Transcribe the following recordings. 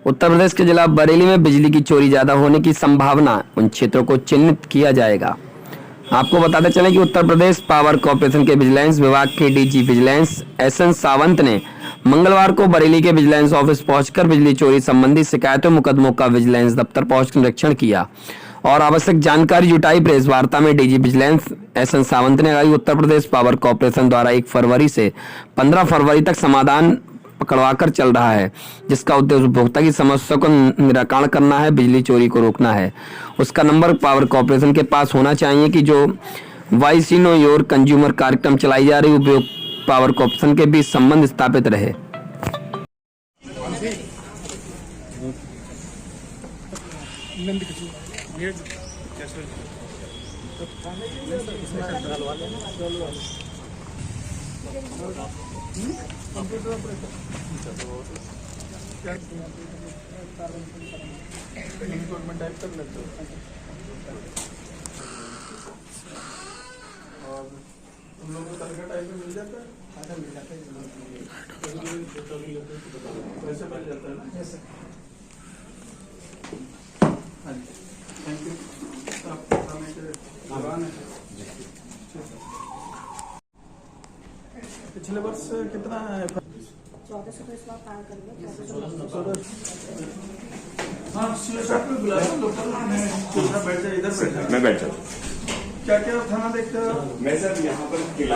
उत्तर प्रदेश के जिला बरेली में बिजली की चोरी ज्यादा होने की संभावना, उन क्षेत्रों को चिन्हित किया जाएगा। आपको बताते चलें कि उत्तर प्रदेश पावर कॉर्पोरेशन के विजिलेंस विभाग के डीजी विजिलेंस एसएन सावंत ने मंगलवार को बरेली के विजिलेंस ऑफिस पहुंचकर बिजली चोरी संबंधी शिकायतों मुकदमों का विजिलेंस दफ्तर पहुंचकर निरीक्षण किया और आवश्यक जानकारी जुटाई। प्रेस वार्ता में डीजी विजिलेंस एसएन सावंत ने कहा कि उत्तर प्रदेश पावर कॉर्पोरेशन द्वारा 1 फरवरी से 15 फरवरी तक समाधान पकड़वाकर चल रहा है, जिसका उद्देश्य उपभोक्ता की समस्या को निराकरण करना है, बिजली चोरी को रोकना है। उसका नंबर पावर कॉर्पोरेशन के पास होना चाहिए कि जो वाईसी नो योर कंज्यूमर कार्यक्रम चलाई जा रही उपयोग पावर कॉर्पोरेशन के बीच संबंध स्थापित रहे। तुम लोगों को तनख्वाह टाइम पे मिल जाता है? मिल जाता है। पैसे मिल जाता है ना? हाँ जी, थैंक यू। आपको बताने के आभार है। पिछले वर्ष कितना है? 14 से इस बार पार कर लिया। हाँ, साथ में बुला लो, लोकल में बैठ जाए, इधर बैठ जाए। मैं बैठ जाऊँ। क्या क्या थाना देखते हो? मैं सर यहाँ पर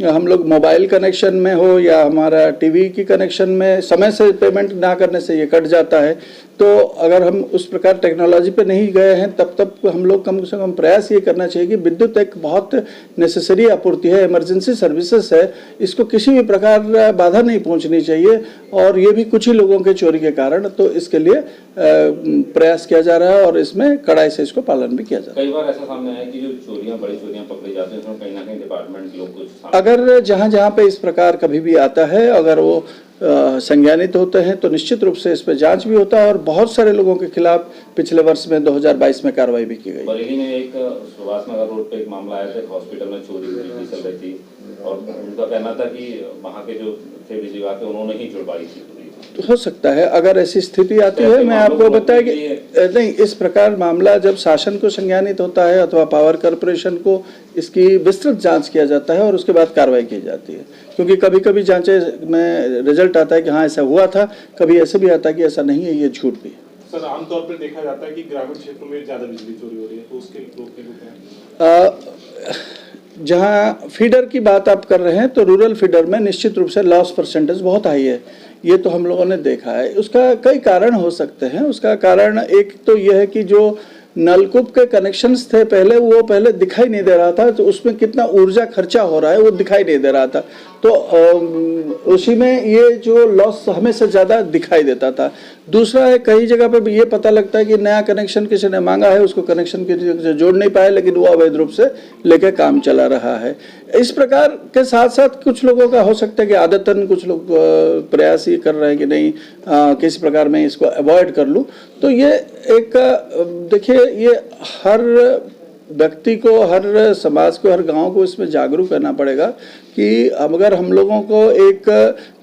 हम लोग मोबाइल कनेक्शन में हो या हमारा टीवी की कनेक्शन में समय से पेमेंट ना करने से ये कट जाता है। तो अगर हम उस प्रकार टेक्नोलॉजी पे नहीं गए हैं तब हम लोग कम से कम प्रयास ये करना चाहिए कि विद्युत एक बहुत नेसेसरी आपूर्ति है, इमरजेंसी सर्विसेज है, इसको किसी भी प्रकार बाधा नहीं पहुंचनी चाहिए। और ये भी कुछ ही लोगों के चोरी के कारण, तो इसके लिए प्रयास किया जा रहा है और इसमें कड़ाई से इसको पालन भी किया जा रहा है। कई बार ऐसा सामने आया कि जो चोरियां, बड़ी चोरियां पकड़ी जाती हैं, उसमें कहीं ना कहीं डिपार्टमेंट लोग कुछ अगर जहाँ पे इस प्रकार कभी भी आता है, अगर वो संज्ञानित होते हैं तो निश्चित रूप से इस पर जांच भी होता है और बहुत सारे लोगों के खिलाफ पिछले वर्ष में 2022 में कार्रवाई भी की गई। बरेली में एक सुभाष नगर रोड पे एक मामला आया था, हॉस्पिटल में चोरी चल रही थी और उनका कहना था कि वहाँ के जो थे बिजली विभाग के, उन्होंने ही जुड़वाई थी। तो हो सकता है अगर ऐसी स्थिति आती है, मैं आपको बताया कि नहीं, इस प्रकार मामला जब शासन को संज्ञानित होता है अथवा पावर कॉर्पोरेशन को इसकी विस्तृत जांच किया जाता है और उसके बाद कार्रवाई की जाती है। क्योंकि कभी कभी जांचे में रिजल्ट आता है कि हाँ ऐसा हुआ था, कभी ऐसे भी आता है कि ऐसा नहीं है, ये झूठ भी है। सर, आमतौर पर देखा जाता है कि ग्रामीण क्षेत्रों में ज्यादा बिजली चोरी हो रही है, तो उसके रोकने को क्या? जहाँ फीडर की बात आप कर रहे हैं तो रूरल फीडर में निश्चित रूप से लॉस परसेंटेज बहुत हाई है, ये तो हम लोगों ने देखा है। उसका कई कारण हो सकते हैं। उसका कारण एक तो यह है कि जो नलकूप के कनेक्शंस थे पहले, वो पहले दिखाई नहीं दे रहा था, तो उसमें कितना ऊर्जा खर्चा हो रहा है वो दिखाई नहीं दे रहा था, तो उसी में ये जो लॉस हमें से ज़्यादा दिखाई देता था। दूसरा है, कई जगह पे भी ये पता लगता है कि नया कनेक्शन किसी ने मांगा है, उसको कनेक्शन से जोड़ नहीं पाए, लेकिन वो अवैध रूप से लेके काम चला रहा है। इस प्रकार के साथ साथ कुछ लोगों का हो सकता है कि आदतन कुछ लोग प्रयास ये कर रहे हैं कि नहीं किसी प्रकार मैं इसको अवॉइड कर लूँ। तो ये एक देखिए, ये हर व्यक्ति को, हर समाज को, हर गांव को इसमें जागरूक करना पड़ेगा कि अगर हम लोगों को एक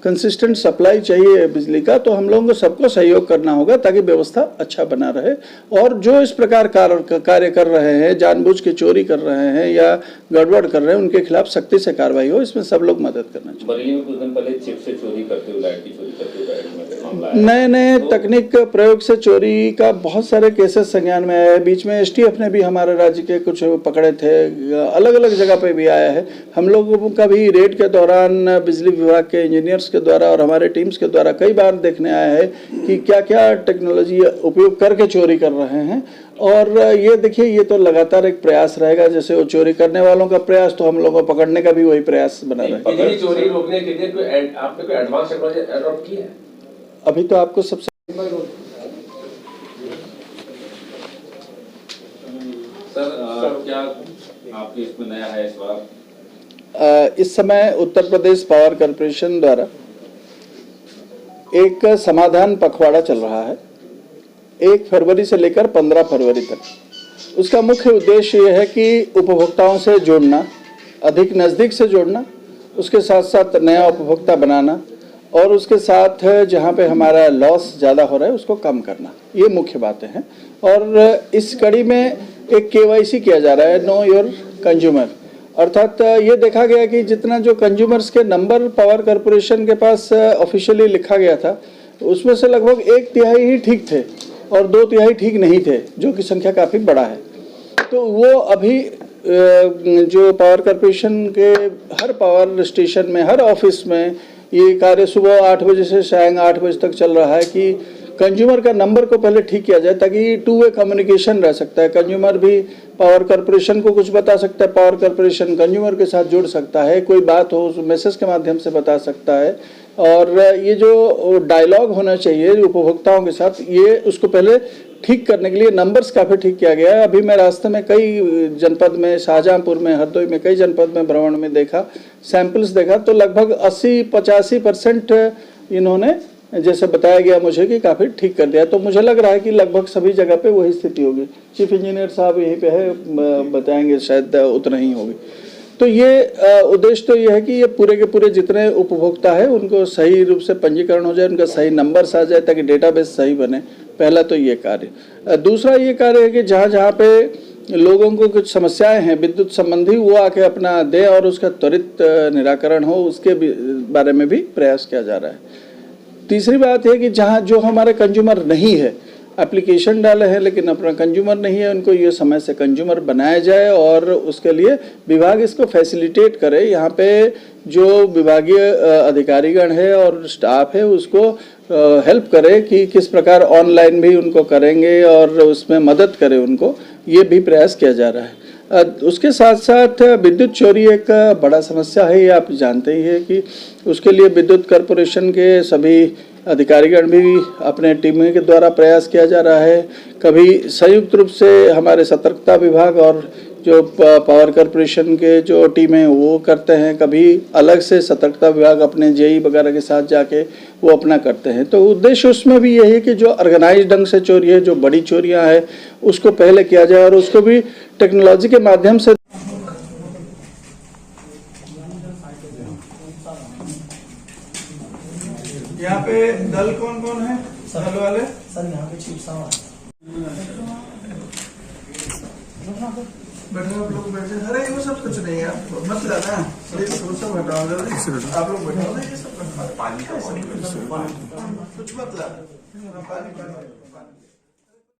कंसिस्टेंट सप्लाई चाहिए बिजली का, तो हम लोगों को सबको सहयोग करना होगा ताकि व्यवस्था अच्छा बना रहे। और जो इस प्रकार कार्य कर रहे हैं, जानबूझ के चोरी कर रहे हैं या गड़बड़ कर रहे हैं, उनके खिलाफ सख्ती से कार्रवाई हो, इसमें सब लोग मदद करना चाहिए। बरेली में कुछ दिन पहले चिप से चोरी करते हुए, लाइट की चोरी करते हुए नए नए तकनीक प्रयोग से चोरी का बहुत सारे केसेस संज्ञान में आए हैं। बीच में एसटीएफ ने भी हमारे राज्य के कुछ पकड़े थे, अलग अलग जगह पे भी आया है। हम लोगों का भी रेड के दौरान बिजली विभाग के इंजीनियर्स के द्वारा और हमारे टीम्स के द्वारा कई बार देखने आया है कि क्या क्या टेक्नोलॉजी उपयोग करके चोरी कर रहे हैं। और ये देखिए, ये तो लगातार एक प्रयास रहेगा। जैसे वो चोरी करने वालों का प्रयास, तो हम लोगों को पकड़ने का भी वही प्रयास बना रहेगा। चोरी रोकने के लिए आपने कोई एडवांस टेक्नोलॉजी अडॉप्ट की है? अभी तो आपको सबसे सर क्या आपके इसमें नया है इस बार? इस समय उत्तर प्रदेश पावर कॉर्पोरेशन द्वारा एक समाधान पखवाड़ा चल रहा है 1 फरवरी से लेकर 15 फरवरी तक। उसका मुख्य उद्देश्य यह है कि उपभोक्ताओं से जोड़ना, अधिक नज़दीक से जोड़ना, उसके साथ साथ नया उपभोक्ता बनाना और उसके साथ जहाँ पे हमारा लॉस ज़्यादा हो रहा है उसको कम करना, ये मुख्य बातें हैं। और इस कड़ी में एक KYC किया जा रहा है, नो योर कंज्यूमर, अर्थात ये देखा गया कि जितना जो कंज्यूमर्स के नंबर पावर कॉरपोरेशन के पास ऑफिशियली लिखा गया था उसमें से लगभग 1/3 ही ठीक थे और 2/3 ठीक नहीं थे, जो कि संख्या काफ़ी बड़ा है। तो वो अभी जो पावर कॉरपोरेशन के हर पावर स्टेशन में, हर ऑफिस में ये कार्य सुबह 8 बजे से शाम 8 बजे तक चल रहा है कि कंज्यूमर का नंबर को पहले ठीक किया जाए, ताकि 2 वे कम्युनिकेशन रह सकता है। कंज्यूमर भी पावर कॉरपोरेशन को कुछ बता सकता है, पावर कॉरपोरेशन कंज्यूमर के साथ जुड़ सकता है, कोई बात हो उस मैसेज के माध्यम से बता सकता है। और ये जो डायलॉग होना चाहिए उपभोक्ताओं के साथ, ये उसको पहले ठीक करने के लिए नंबर्स काफ़ी ठीक किया गया है। अभी मैं रास्ते में कई जनपद में, शाहजहाँपुर में, हरदोई में, कई जनपद में भ्रमण में देखा, सैंपल्स देखा, तो लगभग 80-85% इन्होंने, जैसे बताया गया मुझे, कि काफ़ी ठीक कर दिया। तो मुझे लग रहा है कि लगभग सभी जगह पे वही स्थिति होगी। चीफ इंजीनियर साहब यहीं पे है, बताएंगे, शायद उतना ही होगी। तो ये उद्देश्य तो ये है कि ये पूरे के पूरे जितने उपभोक्ता है उनको सही रूप से पंजीकरण हो जाए, उनका सही नंबर्स आ जाए, ताकि डेटाबेस सही बने। पहला तो ये कार्य। दूसरा ये कार्य है कि जहाँ जहाँ पे लोगों को कुछ समस्याएं हैं विद्युत संबंधी, वो आके अपना दें और उसका त्वरित निराकरण हो, उसके बारे में भी प्रयास किया जा रहा है। तीसरी बात है कि जहाँ जो हमारे कंज्यूमर नहीं है, एप्लीकेशन डाले हैं लेकिन अपना कंज्यूमर नहीं है, उनको ये समय से कंज्यूमर बनाया जाए और उसके लिए विभाग इसको फैसिलिटेट करे। यहाँ पे जो विभागीय अधिकारीगण है और स्टाफ है उसको हेल्प करे कि किस प्रकार ऑनलाइन भी उनको करेंगे और उसमें मदद करे उनको, ये भी प्रयास किया जा रहा है। उसके साथ साथ विद्युत चोरी एक बड़ा समस्या है, ये आप जानते ही है कि उसके लिए विद्युत कॉरपोरेशन के सभी अधिकारीगण भी अपने टीमों के द्वारा प्रयास किया जा रहा है। कभी संयुक्त रूप से हमारे सतर्कता विभाग और जो पावर कॉरपोरेशन के जो टीमें वो करते हैं, कभी अलग से सतर्कता विभाग अपने जेई वगैरह के साथ जाके वो अपना करते हैं। तो उद्देश्य उसमें भी यही है कि जो ऑर्गेनाइज ढंग से चोरी है, जो बड़ी चोरियां हैं, उसको पहले किया जाए और उसको भी टेक्नोलॉजी के माध्यम से। यहाँ पे दल कौन कौन है? दल वाले सर यहाँ पे चीफ साहब बैठे, आप लोग बैठे। अरे वो सब कुछ नहीं है, मत लाना, वो सब हटाओ जल्दी। आप लोग बैठो ना, ये सब पानी कुछ मत ला, पानी।